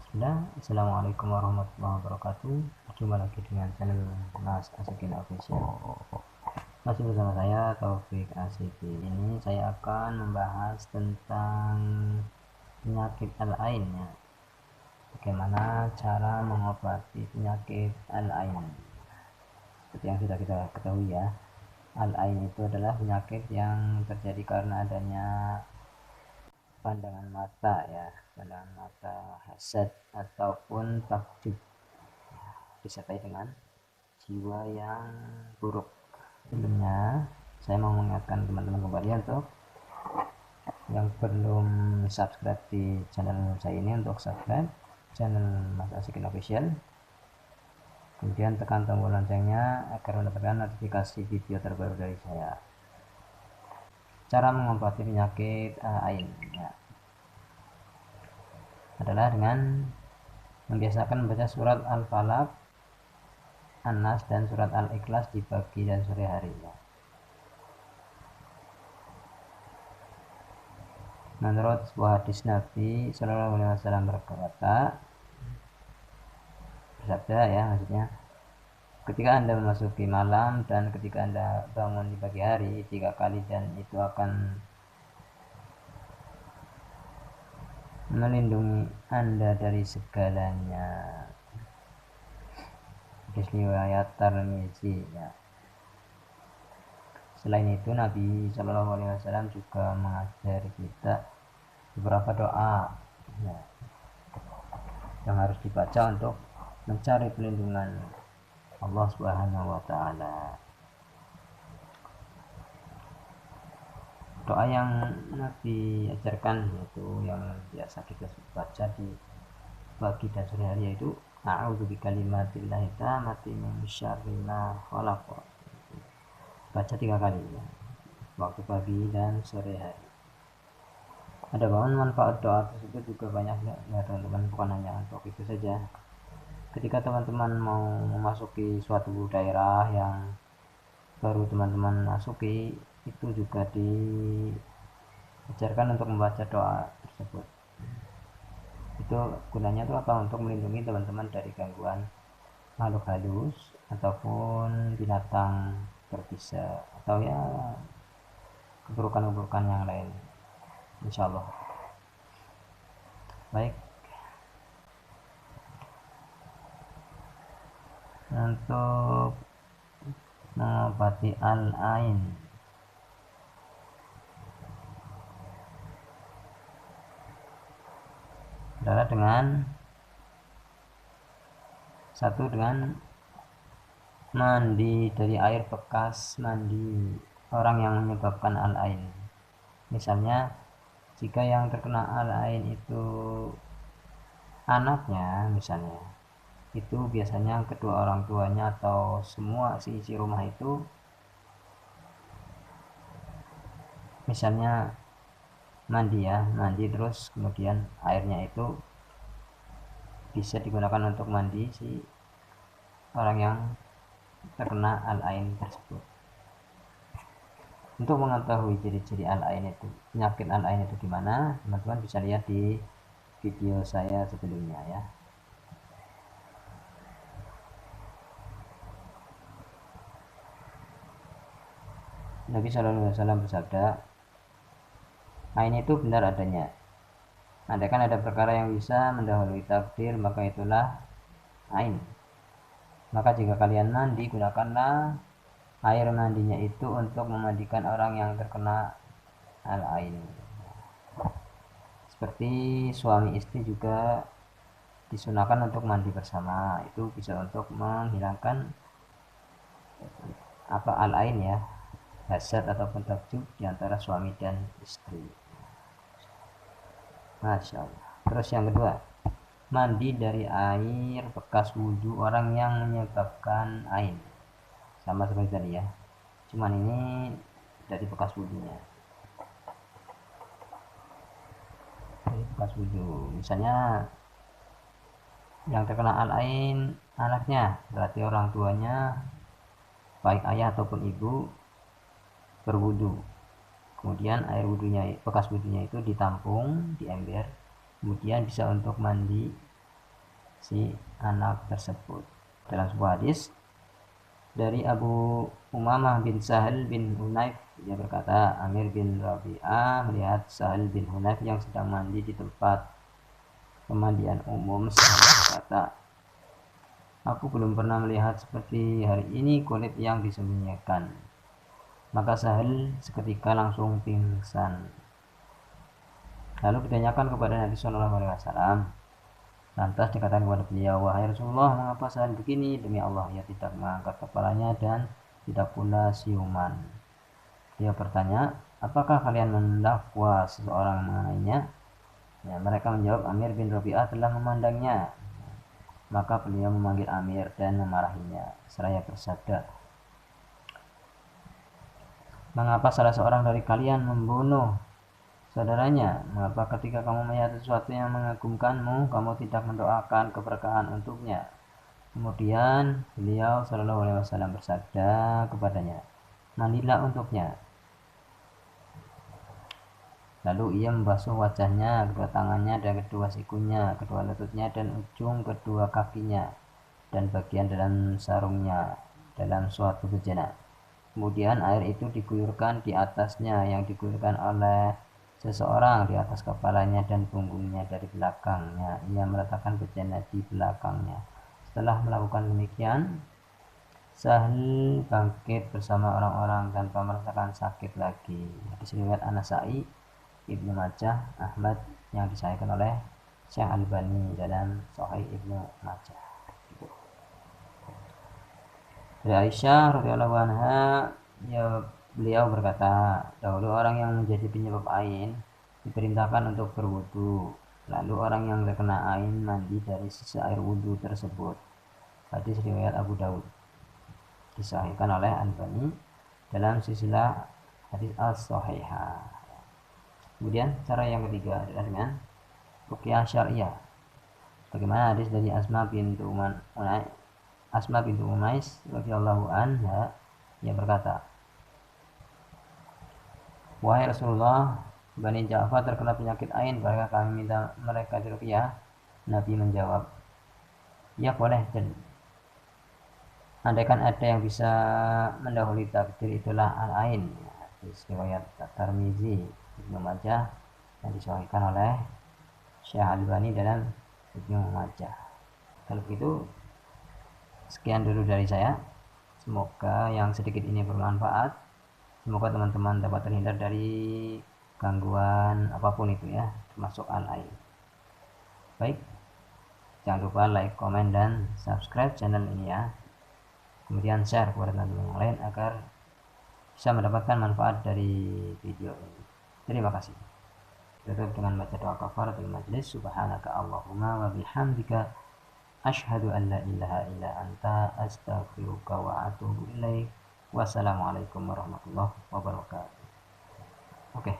Assalamualaikum warahmatullahi wabarakatuh. Jumpa lagi dengan channel Mas Asikin Official. Masih bersama saya Taufik Asiki. Ini saya akan membahas tentang penyakit al-ain ya. Bagaimana cara mengobati penyakit al-ain. Seperti yang sudah kita ketahui ya, al-ain itu adalah penyakit yang terjadi karena adanya pandangan mata ya, pandangan mata hasad ataupun takjub, disertai dengan jiwa yang buruk. Sebelumnya saya mau mengingatkan teman-teman kembali untuk yang belum subscribe di channel saya ini untuk subscribe channel Mas Asikin Official, kemudian tekan tombol loncengnya agar mendapatkan notifikasi video terbaru dari saya. Cara mengobati penyakit ain ya, adalah dengan membiasakan membaca surat Al-Falaq, An-Nas, dan surat Al-Ikhlas di pagi dan sore hari ya. Menurut sebuah hadis Nabi Shallallahu Alaihi Wasallam bersabda ya, maksudnya ketika Anda memasuki malam dan ketika Anda bangun di pagi hari 3 kali, dan itu akan melindungi Anda dari segalanya. Hadis riwayat Tirmizi ya. Selain itu Nabi Shallallahu Alaihi Wasallam juga mengajari kita beberapa doa ya, yang harus dibaca untuk mencari perlindungan Allah Subhanahu wa Ta'ala. Doa yang Nabi ajarkan yaitu yang biasa kita baca di pagi dan sore hari, yaitu a'udzu bikalimatillahi tammati min syarri ma khalaq. Baca 3 kali ya, waktu pagi dan sore hari. Adapun manfaat doa tersebut juga banyak ya teman-teman, bukan hanya untuk itu saja. Ketika teman-teman mau memasuki suatu daerah yang baru teman-teman masuki, itu juga diajarkan untuk membaca doa tersebut. Itu gunanya itu apa? Untuk melindungi teman-teman dari gangguan makhluk halus ataupun binatang berbisa atau ya keburukan-keburukan yang lain, insyaallah. Baik, untuk mengobati al-ain adalah dengan mandi dari air bekas mandi orang yang menyebabkan al-ain. Misalnya jika yang terkena al-ain itu anaknya misalnya, itu biasanya kedua orang tuanya atau semua isi rumah itu misalnya mandi terus kemudian airnya itu bisa digunakan untuk mandi si orang yang terkena al-ain tersebut. Untuk mengetahui ciri-ciri al-ain itu, penyakit al-ain itu gimana, teman-teman bisa lihat di video saya sebelumnya ya. Nabi Shallallahu Alaihi Wasallam bersabda, ain itu benar adanya. Andaikan ada perkara yang bisa mendahului takdir, maka itulah ain. Maka jika kalian mandi, gunakanlah air mandinya itu untuk memandikan orang yang terkena al-ain. Seperti suami istri juga disunahkan untuk mandi bersama, itu bisa untuk menghilangkan al-ain ya, hasad ataupun takjub di antara suami dan istri. Masya Allah. Terus yang kedua, mandi dari air bekas wudhu orang yang menyebabkan ain. Sama seperti tadi ya, cuman ini dari bekas wudhunya. Dari bekas wudhu, misalnya yang terkena al-ain anaknya, berarti orang tuanya baik ayah ataupun ibu berwudhu, kemudian air wudhunya, bekas wudhunya itu ditampung di ember, kemudian bisa untuk mandi si anak tersebut. Dalam sebuah hadis dari Abu Umamah bin Sahal bin Hunayf, dia berkata, Amir bin Rabi'ah melihat Sahal bin Hunayf yang sedang mandi di tempat pemandian umum. Sahal berkata, aku belum pernah melihat seperti hari ini kulit yang disembunyikan. Maka Sahal seketika langsung pingsan. Lalu ditanyakan kepada Nabi SAW. Lantas dikatakan kepada beliau, wahai Rasulullah, mengapa Sahal begini? Demi Allah, ia tidak mengangkat kepalanya dan tidak pula siuman. Dia bertanya, apakah kalian mendakwa seseorang mengenainya? Ya, mereka menjawab, Amir bin Rabi'ah telah memandangnya. Maka beliau memanggil Amir dan memarahinya, seraya bersabda, mengapa salah seorang dari kalian membunuh saudaranya? Mengapa ketika kamu melihat sesuatu yang mengagumkanmu, kamu tidak mendoakan keberkahan untuknya? Kemudian beliau Shallallahu Alaihi Wasallam bersabda kepadanya, mandilah untuknya. Lalu ia membasuh wajahnya, kedua tangannya, dan kedua sikunya, kedua lututnya, dan ujung kedua kakinya, dan bagian dalam sarungnya dalam suatu bejana. Kemudian air itu diguyurkan di atasnya, yang diguyurkan oleh seseorang di atas kepalanya dan punggungnya dari belakangnya. Ia meletakkan bejana di belakangnya. Setelah melakukan demikian, Sahal bangkit bersama orang-orang tanpa merasakan sakit lagi. Hadis riwayat An-Nasa'i, Ibnu Majah, Ahmad, yang disahihkan oleh Syekh Albani dalam Sahih Ibnu Majah. Dari Aisyah radhiyallahu anha, ya, beliau berkata, dahulu orang yang menjadi penyebab ain diperintahkan untuk berwudu, lalu orang yang terkena ain mandi dari sisa air wudu tersebut. Hadis riwayat Abu Daud, disahihkan oleh Albani dalam silsilah hadis as-sahihah. Kemudian cara yang ketiga adalah dengan ruqyah syariah. Bagaimana hadis dari Asma bintu Umais radhiyallahu anha, ia berkata, wahai Rasulullah, Bani Ja'far terkena penyakit ain, apakah kami minta mereka diruqyah? Nabi menjawab, ya boleh, dan andaikan ada yang bisa mendahului takdir, itulah al-ain. Hadis riwayat Tirmizi, Ibnu Majah, yang disahihkan oleh Syekh Albani dalam Ibnu Majah. Kalau begitu, sekian dulu dari saya. Semoga yang sedikit ini bermanfaat. Semoga teman-teman dapat terhindar dari gangguan apapun itu ya, termasuk al-ain. Baik, jangan lupa like, komen, dan subscribe channel ini ya. Kemudian share kepada teman-teman yang lain agar bisa mendapatkan manfaat dari video ini. Terima kasih. Tutup dengan baca doa kafaratul majlis. Subhanaka Allahumma wa bihamdika, asyhadu an la ilaha illa anta, astaghfiruka wa atubu ilaik. Wassalamualaikum warahmatullahi wabarakatuh. Oke.